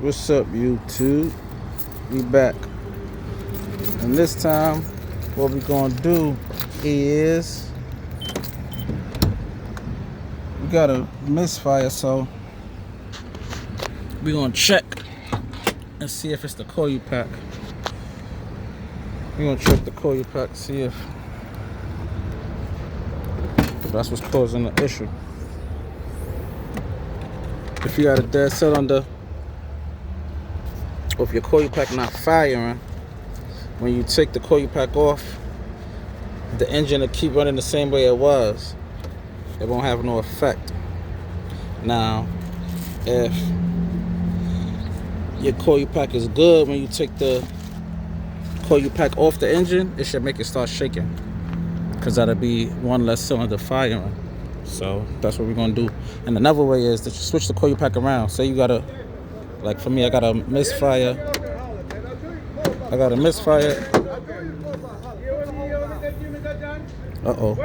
What's up, YouTube? We back. And this time, what we gonna do is we got a misfire, so we gonna check and see if it's the coil pack. We gonna check the coil pack, see if that's what's causing the issue. If you got a dead cylinder, or if your coil pack not firing, when you take the coil pack off, the engine will keep running the same way it was. It won't have no effect. Now, if your coil pack is good, when you take the coil pack off the engine, it should make it start shaking, because that'll be one less cylinder firing. So that's what we're gonna do. And another way is that you switch the coil pack around. Say you got a, like for me, I got a misfire. Uh-oh.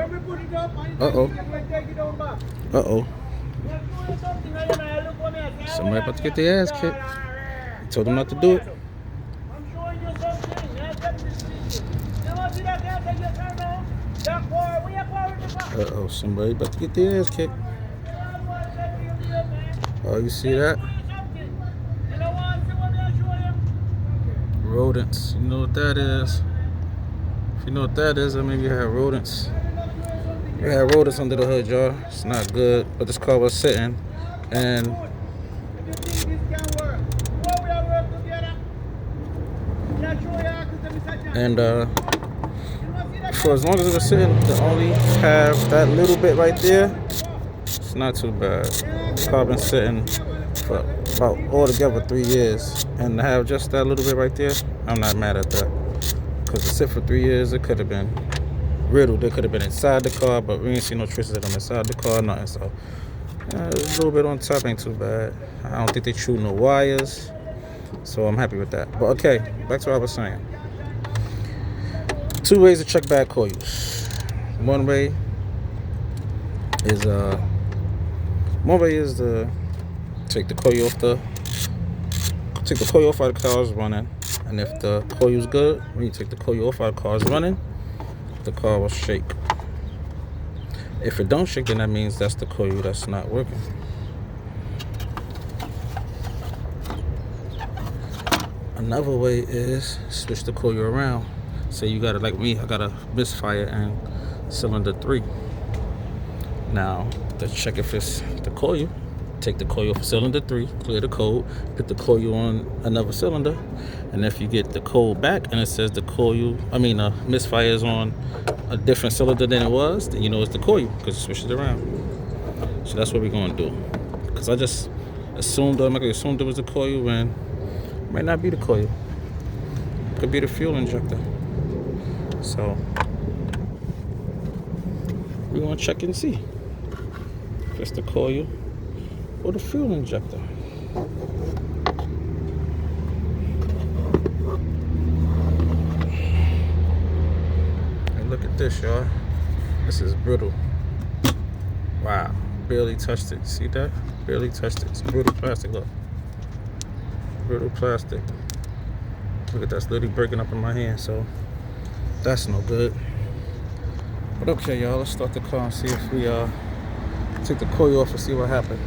Somebody about to get their ass kicked. You told them not to do it. Uh-oh, somebody about to get their ass kicked. Oh, you see that? Rodents. You know what that is? If you know what that is, that means you have rodents. You have rodents under the hood, y'all. It's not good, but this car was sitting, and for as long as it was sitting, to only have that little bit right there, it's not too bad. This car been sitting for about altogether 3 years, and to have just that little bit right there, I'm not mad at that. Because to sit for 3 years, it could have been riddled. They could have been inside the car, but we ain't see no traces of them inside the car, nothing. So a little bit on top ain't too bad. I don't think they chewed no wires, so I'm happy with that. But okay, back to what I was saying. 2 ways to check bad coils. One way is to take the coil off the while the car is running, and if the coil is good, when you take the coil off while the car is running, the car will shake. If it don't shake, then that means that's the coil that's not working. Another way is switch the coil around. Say you got it like me, I got a misfire in cylinder 3. Now, to check if it's the coil, take the coil for cylinder 3, clear the code, put the coil on another cylinder, and if you get the code back and it says misfire is on a different cylinder than it was, then you know it's the coil, because you switched it around. So that's what we're going to do. Because I just assumed it was the coil, when it might not be the coil. It could be the fuel injector. So we're going to check and see if it's the coil or the fuel injector. And look at this, y'all. This is brittle. Wow, barely touched it. See that? Barely touched it. It's brittle plastic. Look, brittle plastic. Look at that. It's literally breaking up in my hand. So that's no good. But okay, y'all, let's start the car and see if we take the coil off and see what happened.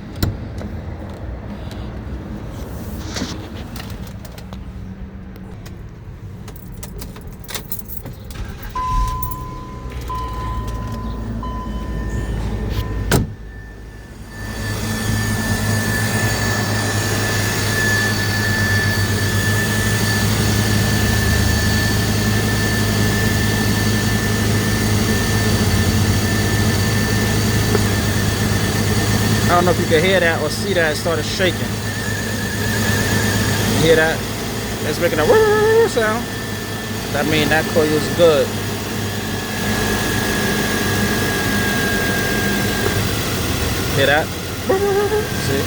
I don't know if you can hear that or see that. It started shaking. You hear that? It's making a sound. That means that coil is good. Hear that? See?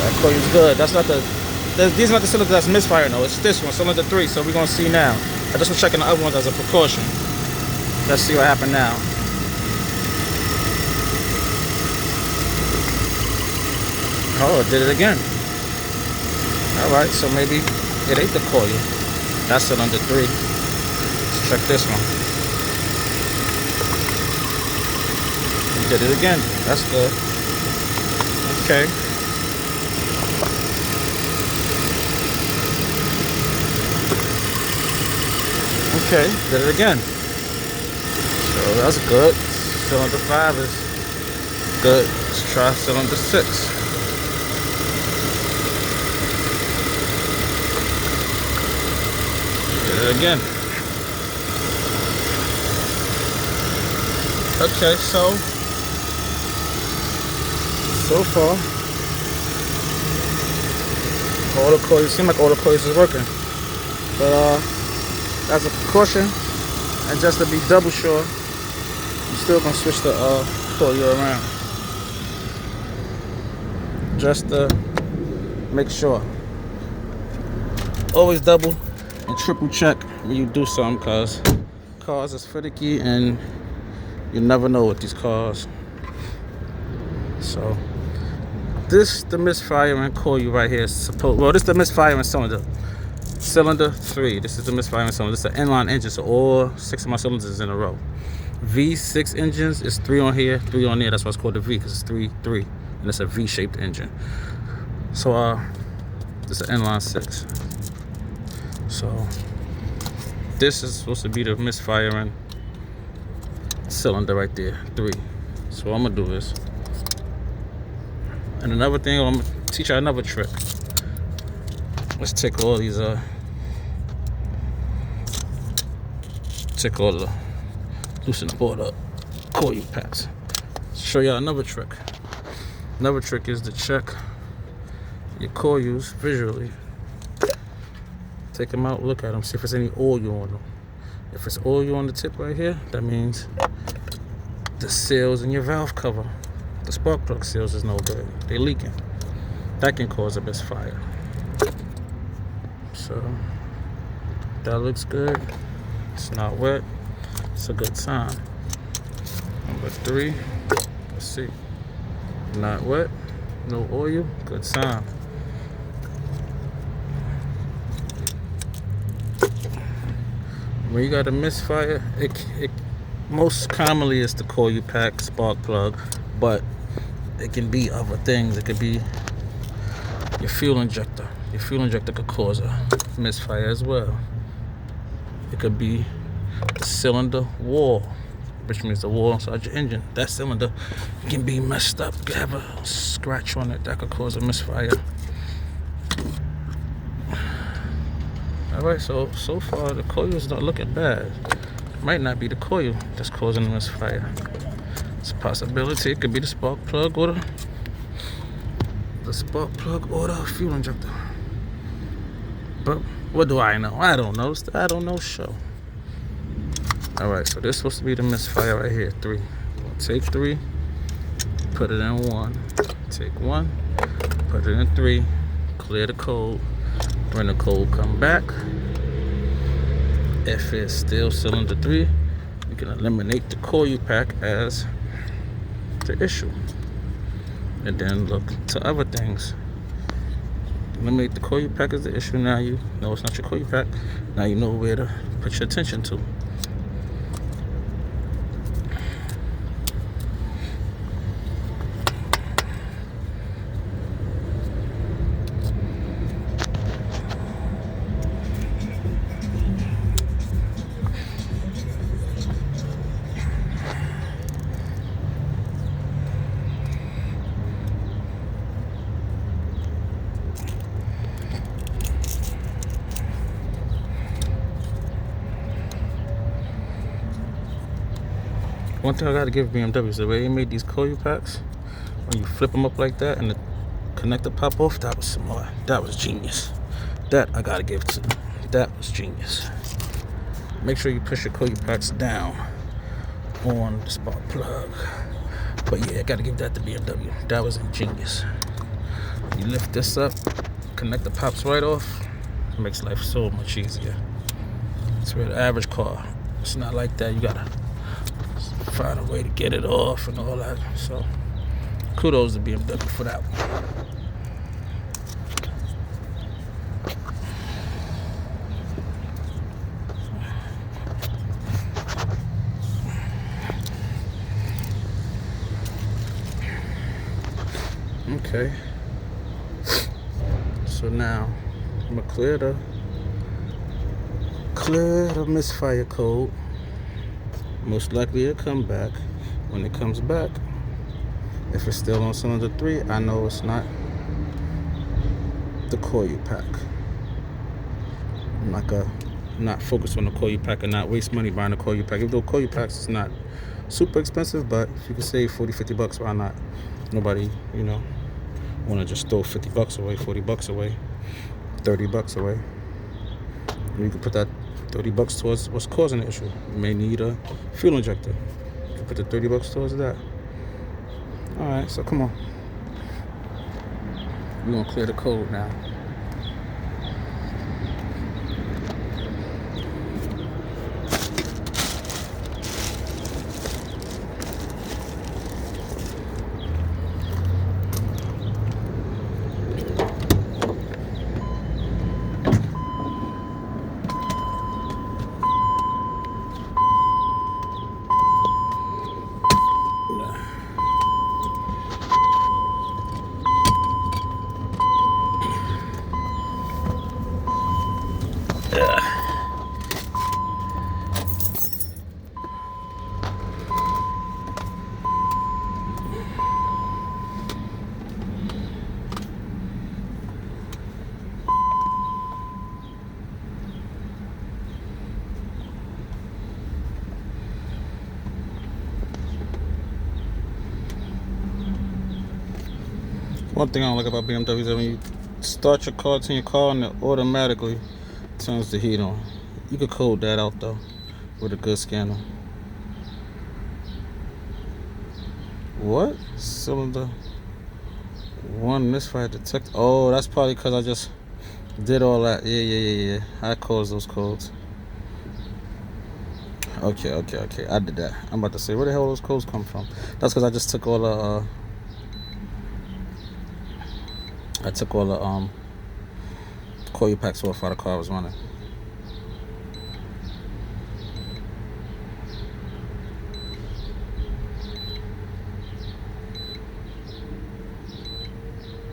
That coil is good. That's not these are not the cylinders that's misfiring though. It's this one, cylinder 3. So we're gonna see now. I just was checking the other ones as a precaution. Let's see what happened now. Oh, it did it again. Alright, so maybe it ain't the coil. That's cylinder 3. Let's check this one. We did it again. That's good. Okay. Okay, did it again. So that's good. Cylinder 5 is good. Let's try cylinder 6. Did it again. Okay, so far, all the coils seem like all the coils is working. But as a precaution, and just to be double sure, I'm still gonna switch the coil around, just to make sure. Always double and triple check when you do something, cause cars is finicky and you never know with these cars. So this the misfiring coil right here is supposed. Well, this is the misfiring cylinder. Cylinder 3. This is the misfiring cylinder. This is an inline engine, so all 6 of my cylinders is in a row. V6 engines is 3 on here, 3 on there. That's why it's called a V, because it's 3, 3, and it's a V-shaped engine. So this is an inline 6. So this is supposed to be the misfiring cylinder right there, 3. So what I'm gonna do is, and another thing, I'm gonna teach you another trick. Let's take all these loosen up all the coil packs. Show y'all another trick. Another trick is to check your coils visually. Take them out, look at them, see if there's any oil on them. If it's oil on the tip right here, that means the seals in your valve cover, the spark plug seals, is no good. They're leaking. That can cause a misfire. So that looks good. It's not wet. It's a good sign. Number 3. Let's see. Not wet. No oil. Good sign. When you got a misfire, it most commonly is the coil pack, spark plug, but it can be other things. It could be your fuel injector. Your fuel injector could cause a misfire as well. It could be the cylinder wall, which means the wall inside your engine. That cylinder can be messed up. You could have a scratch on it that could cause a misfire. Alright, so far the coil is not looking bad. It might not be the coil that's causing the misfire. It's a possibility. It could be the spark plug or the fuel injector. But what do I know? I don't know. It's the I don't know show. Alright, so this is supposed to be the misfire right here. 3. We'll take 3, put it in 1. Take 1, put it in 3, clear the code. When the code come back, if it's still cylinder 3, you can eliminate the coil pack as the issue, and then look to other things. Eliminate the coil pack as the issue. Now you know it's not your coil pack. Now you know where to put your attention to. One thing I gotta give BMW is the way they made these coil packs. When you flip them up like that and the connector pop off, that was smart. That was genius. That I gotta give to them. That was genius. Make sure you push your coil packs down on the spark plug. But yeah, I gotta give that to BMW. That was ingenious. You lift this up, connector pops right off. It makes life so much easier. It's where the average car, it's not like that. You gotta find a way to get it off and all that. So kudos to BMW for that one. Okay. So now I'm gonna clear the misfire code. Most likely it'll come back. When it comes back, if it's still on cylinder 3, I know it's not the coil pack. I'm not focus on the coil pack and not waste money buying the coil pack. Even though coil packs is not super expensive, but if you can save 40-50 bucks, why not? Nobody, want to just throw 50 bucks away, 40 bucks away, 30 bucks away. And you can put that 30 bucks towards what's causing the issue. You may need a fuel injector. You can put the 30 bucks towards that. All right, so come on. We're gonna clear the code now. One thing I don't like about BMWs is that when you start your car, turn your car on, it automatically turns the heat on. You could code that out though with a good scanner. What? Cylinder 1 misfire detect. Oh, that's probably because I just did all that. Yeah. I closed those codes. Okay. I did that. I'm about to say, where the hell those codes come from? That's because I just took all the coil packs off while the car was running.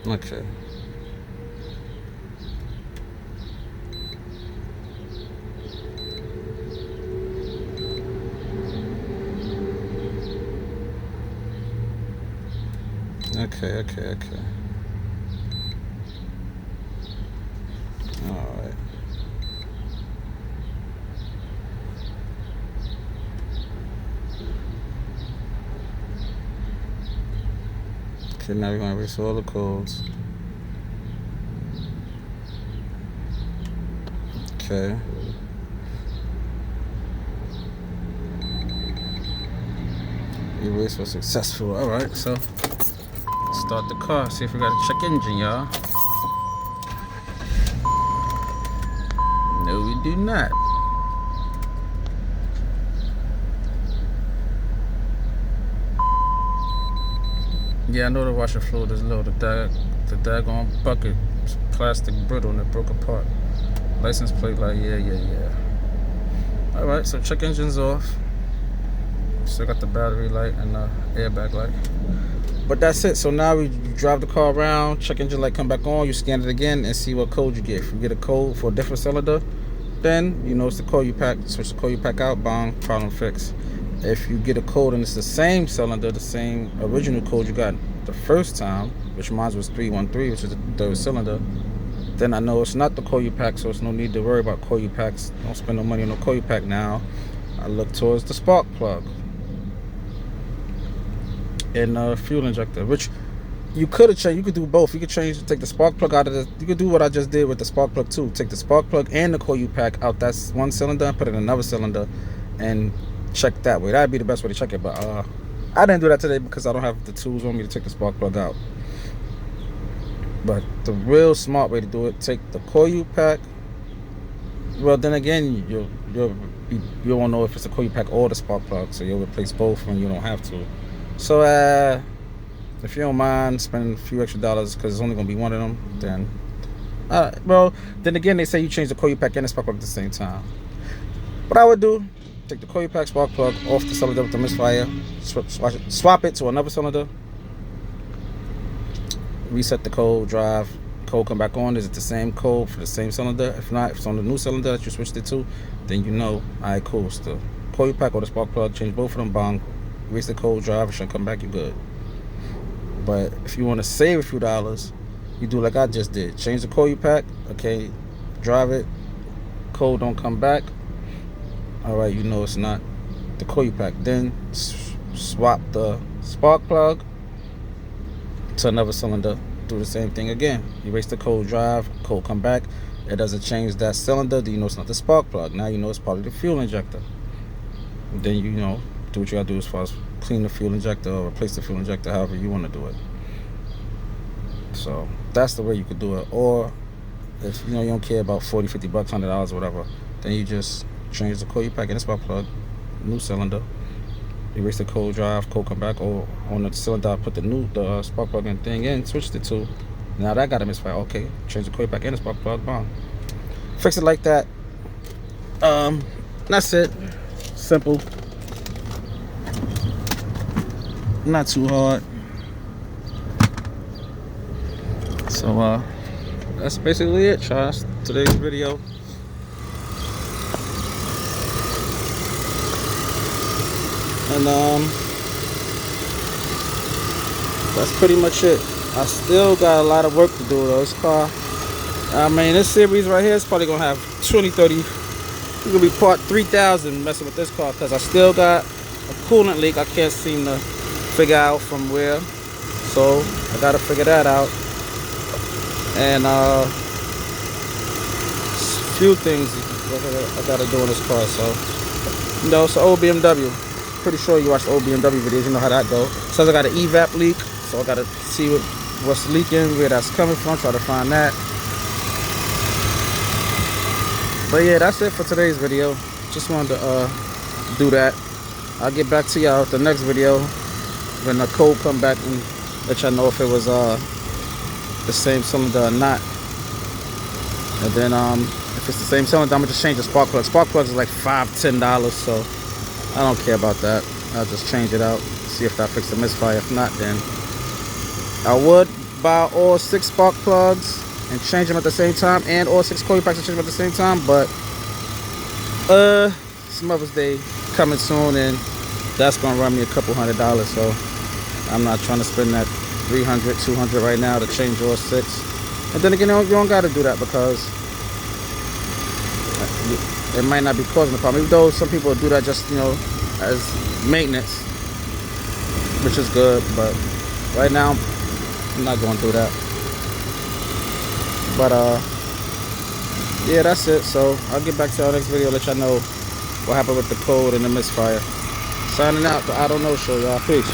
Okay. All right. Okay, now we're gonna erase all the codes. Okay. Erase was successful. All right, so start the car. See if we got a check engine, y'all. No, we do not. Yeah, I know the washer fluid is low. The daggone bucket is plastic brittle and it broke apart. License plate light, yeah. All right, so check engine's off. Still got the battery light and the airbag light. But that's it. So now we drive the car around, check engine light come back on, you scan it again and see what code you get. If you get a code for a different cylinder, then you know it's the coil pack. Switch the coil pack out, bang, problem fixed. If you get a code and it's the same cylinder, the same original code you got the first time, which mine was 313, which is the third cylinder, then I know it's not the coil pack, so it's no need to worry about coil packs. Don't spend no money on no coil pack now. I look towards the spark plug and fuel injector, which you could have changed. You could do both. You could take the spark plug out of the. You could do what I just did with the spark plug too. Take the spark plug and the coil pack out. That's one cylinder and put it in another cylinder and check that way. That'd be the best way to check it. But I didn't do that today because I don't have the tools on me to take the spark plug out. But the real smart way to do it, take the coil pack. Well, then again, you won't know if it's a coil pack or the spark plug, so you'll replace both when you don't have to. So if you don't mind spending a few extra dollars because it's only gonna be one of them, then well, then again, they say you change the coil pack and the spark plug at the same time. What I would do, take the coil pack spark plug off the cylinder with the misfire, swap it to another cylinder, reset the code, drive, code come back on. Is it the same code for the same cylinder? If not, if it's on the new cylinder that you switched it to, then you know, alright, cool. It's the coil pack or the spark plug. Change both of them, bang, erase the code, drive, it should come back, you good. But if you want to save a few dollars, you do like I just did. Change the coil pack, okay, drive it, code don't come back. Alright, you know it's not the coil pack. Then swap the spark plug to another cylinder. Do the same thing again. Erase the code, drive, code come back. It doesn't change that cylinder. Then you know it's not the spark plug. Now you know it's probably the fuel injector. Then you know, do what you gotta do as far as clean the fuel injector or replace the fuel injector, however you want to do it. So that's the way you could do it. Or if you know you don't care about 40, 50 bucks, $100, whatever, then you just change the coil pack in the spark plug, new cylinder, erase the code, drive, code come back, or on the cylinder I put the spark plug and thing in, switched it to. Now that got a misfire. Okay, change the coil pack in the spark plug, bomb. Fix it like that. That's it. Simple. Not too hard. So that's basically it, Charles. Today's video. And that's pretty much it. I still got a lot of work to do though. This car, I mean, this series right here is probably gonna have 20, 30. It's gonna be part 3,000 messing with this car because I still got a coolant leak. I can't seem to figure out from where, so I gotta figure that out. And few things I gotta do in this car. So you know, it's an old BMW. Pretty sure you watch the old BMW videos, you know how that go. Says I got an evap leak, so I gotta see what's leaking, where that's coming from, try to find that. But yeah, that's it for today's video. Just wanted to do that. I'll get back to y'all with the next video when the code come back and let y'all know if it was the same cylinder or not. And then if it's the same cylinder, I'm gonna just change the spark plug. Spark plugs is like $5–10, so I don't care about that. I'll just change it out, see if that fixes the misfire. If not, then I would buy all 6 spark plugs and change them at the same time, and all 6 coil packs and change them at the same time. But it's Mother's Day coming soon, and that's gonna run me a couple $100. So I'm not trying to spend that $300, $200 right now to change all 6. And then again, you don't gotta do that because it might not be causing the problem, even though some people do that just, you know, as maintenance, which is good. But right now I'm not going through that. But yeah, that's it. So I'll get back to y'all next video, let y'all know what happened with the code and the misfire. Signing out, the I Don't Know Show, y'all. Peace.